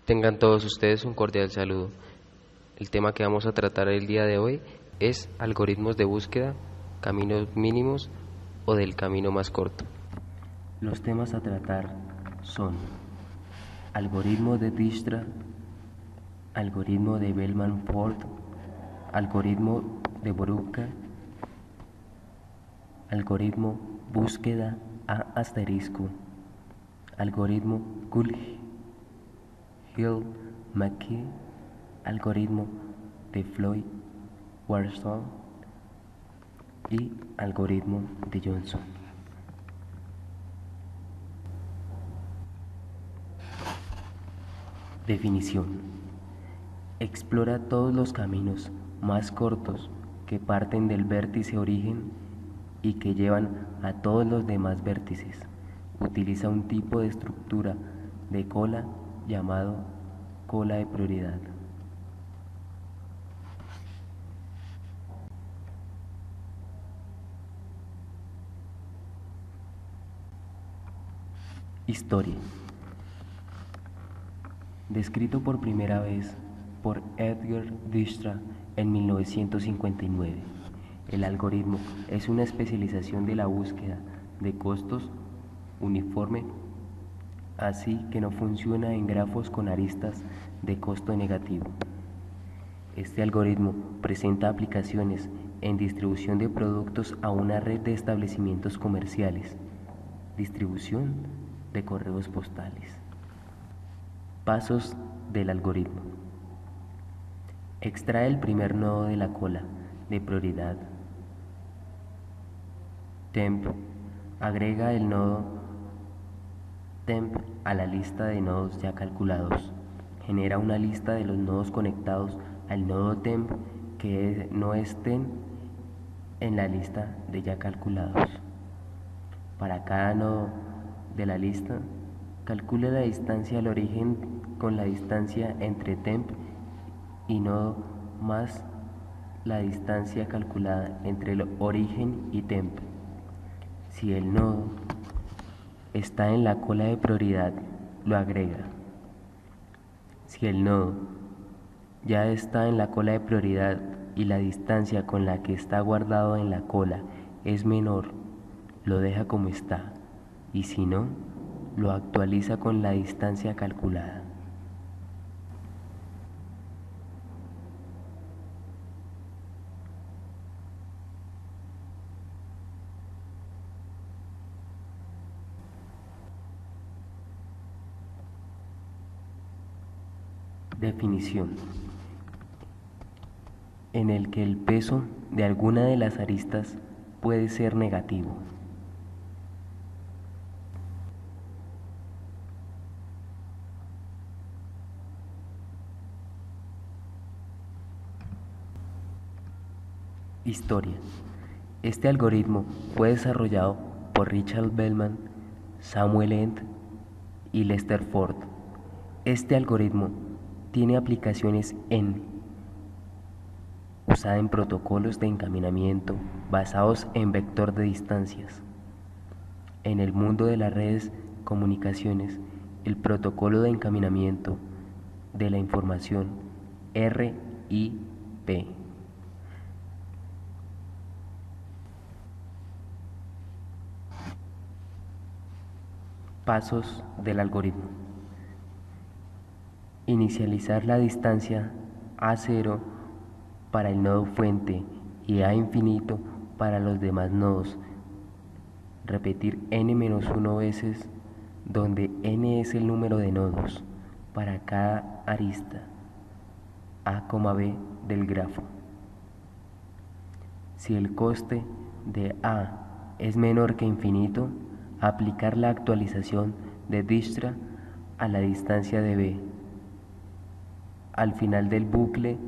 Tengan todos ustedes un cordial saludo. El tema que vamos a tratar el día de hoy es algoritmos de búsqueda, caminos mínimos o del camino más corto. Los temas a tratar son algoritmo de Dijkstra, algoritmo de Bellman-Ford, algoritmo de Boruca, algoritmo búsqueda A asterisco, algoritmo Gull-Hill-McKee, algoritmo de Floyd-Warshall y algoritmo de Johnson. Definición: explora todos los caminos más cortos que parten del vértice origen y que llevan a todos los demás vértices. Utiliza un tipo de estructura de cola llamado cola de prioridad. Historia. Descrito por primera vez por Edgar Dijkstra en 1959, el algoritmo es una especialización de la búsqueda de costos uniforme, así que no funciona en grafos con aristas de costo negativo. Este algoritmo presenta aplicaciones en distribución de productos a una red de establecimientos comerciales, distribución de correos postales. Pasos del algoritmo. Extrae el primer nodo de la cola de prioridad. Temp. Agrega el nodo temp a la lista de nodos ya calculados. Genera una lista de los nodos conectados al nodo temp que no estén en la lista de ya calculados. Para cada nodo de la lista, calcula la distancia al origen con la distancia entre temp y nodo más la distancia calculada entre el origen y temp. Si el nodo está en la cola de prioridad, lo agrega. Si el nodo ya está en la cola de prioridad y la distancia con la que está guardado en la cola es menor, lo deja como está, y si no, lo actualiza con la distancia calculada. Definición: en el que el peso de alguna de las aristas puede ser negativo. Historia. Este algoritmo fue desarrollado por Richard Bellman, Samuel End y Lester Ford. Este algoritmo tiene aplicaciones usada en protocolos de encaminamiento basados en vector de distancias. En el mundo de las redes comunicaciones, el protocolo de encaminamiento de la información RIP. Pasos del algoritmo. Inicializar la distancia A0 para el nodo fuente y A infinito para los demás nodos. Repetir n-1 veces, donde n es el número de nodos para cada arista A, B del grafo. Si el coste de A es menor que infinito, aplicar la actualización de Dijkstra a la distancia de B. Al final del bucle,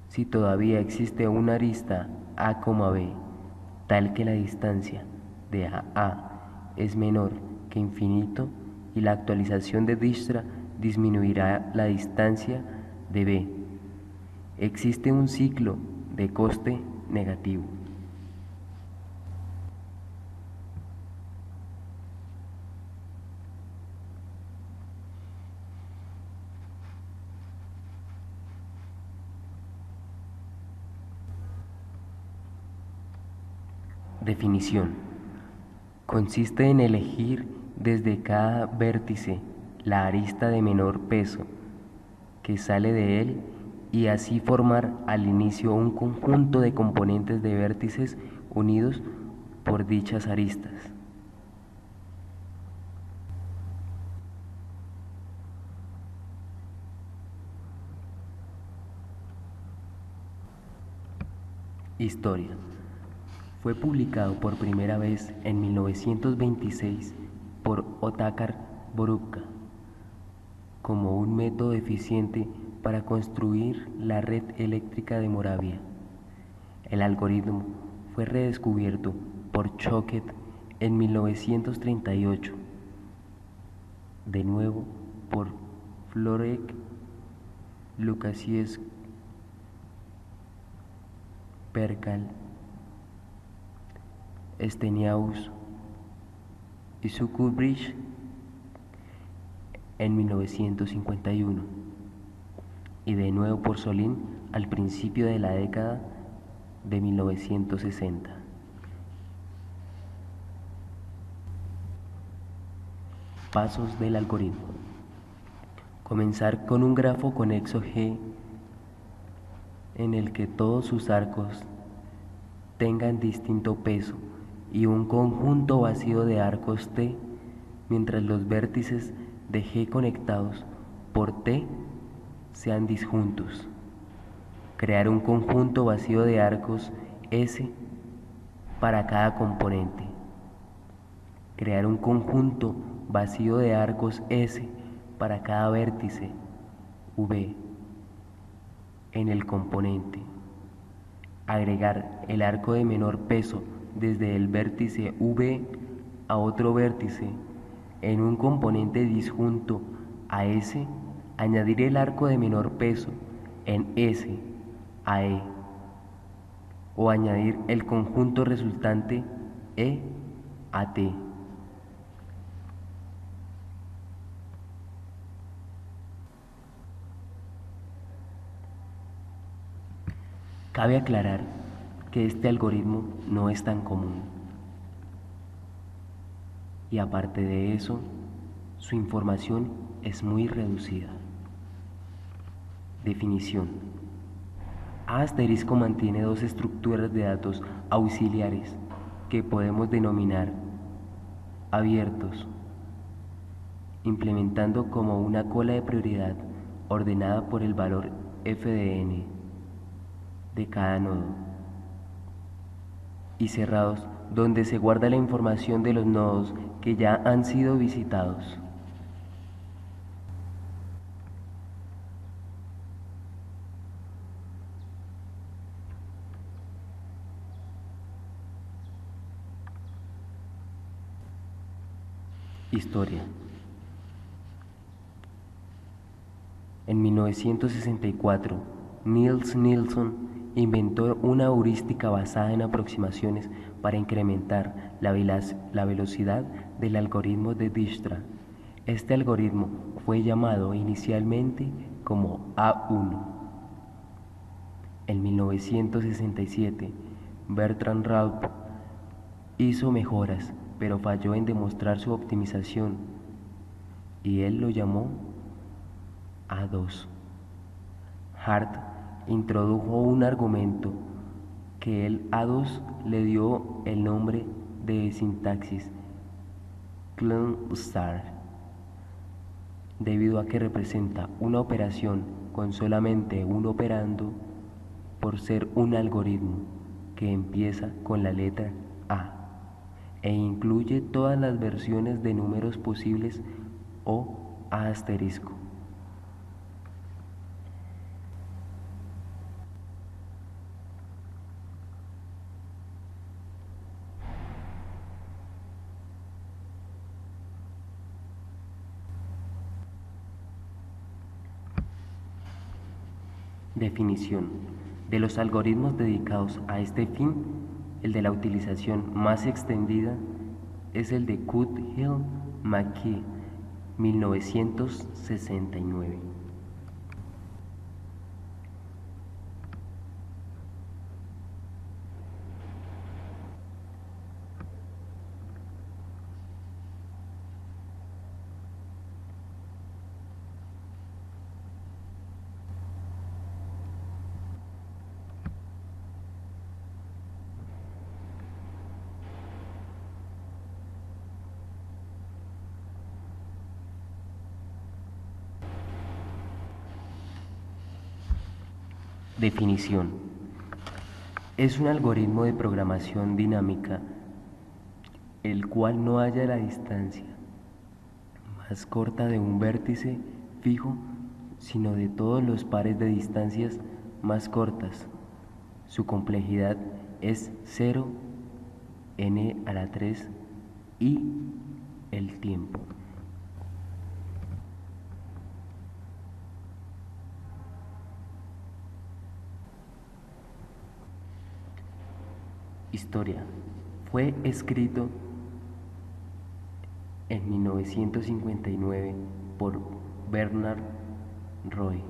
si todavía existe una arista A, B, tal que la distancia de A es menor que infinito, y la actualización de Dijkstra disminuirá la distancia de B. Existe un ciclo de coste negativo. Definición. Consiste en elegir desde cada vértice la arista de menor peso que sale de él y así formar al inicio un conjunto de componentes de vértices unidos por dichas aristas. Historia. Fue publicado por primera vez en 1926 por Otakar Borukka como un método eficiente para construir la red eléctrica de Moravia. El algoritmo fue redescubierto por Choquet en 1938, de nuevo por Florek, Lukasiewicz, Perkal, Steniaus y Zuckerberg en 1951 y de nuevo por Solin al principio de la década de 1960. Pasos del algoritmo. Comenzar con un grafo conexo G en el que todos sus arcos tengan distinto peso y un conjunto vacío de arcos T, mientras los vértices de G conectados por T sean disjuntos. Crear un conjunto vacío de arcos S para cada componente. Crear un conjunto vacío de arcos S para cada vértice V en el componente. Agregar el arco de menor peso desde el vértice V a otro vértice en un componente disjunto a S. Añadir el arco de menor peso en S a E, o añadir el conjunto resultante E a T. Cabe aclarar que este algoritmo no es tan común y aparte de eso, su información es muy reducida. Definición. A* mantiene dos estructuras de datos auxiliares que podemos denominar abiertos, implementando como una cola de prioridad ordenada por el valor f de n de cada nodo, y cerrados donde se guarda la información de los nodos que ya han sido visitados. Historia. En 1964, Niels Nilsson inventó una heurística basada en aproximaciones para incrementar la velocidad del algoritmo de Dijkstra. Este algoritmo fue llamado inicialmente como A1. En 1967, Bertrand Raup hizo mejoras, pero falló en demostrar su optimización, y él lo llamó A2. Hart introdujo un argumento que el A2 le dio el nombre de sintaxis Klein-Star, debido a que representa una operación con solamente un operando por ser un algoritmo que empieza con la letra A e incluye todas las versiones de números posibles o A asterisco. Definición. De los algoritmos dedicados a este fin, el de la utilización más extendida es el de Cuthill-McKee, 1969. Definición. Es un algoritmo de programación dinámica el cual no halla la distancia más corta de un vértice fijo, sino de todos los pares de distancias más cortas. Su complejidad es 0, n a la 3 y el tiempo. Historia. Fue escrito en 1959 por Bernard Roy.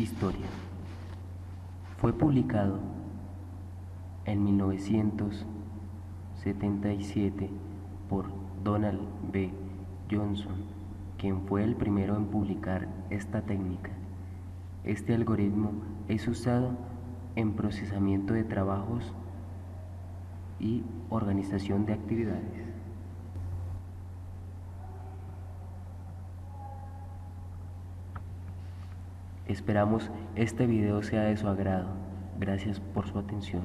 Historia. Fue publicado en 1977 por Donald B. Johnson, quien fue el primero en publicar esta técnica. Este algoritmo es usado en procesamiento de trabajos y organización de actividades. Esperamos este video sea de su agrado. Gracias por su atención.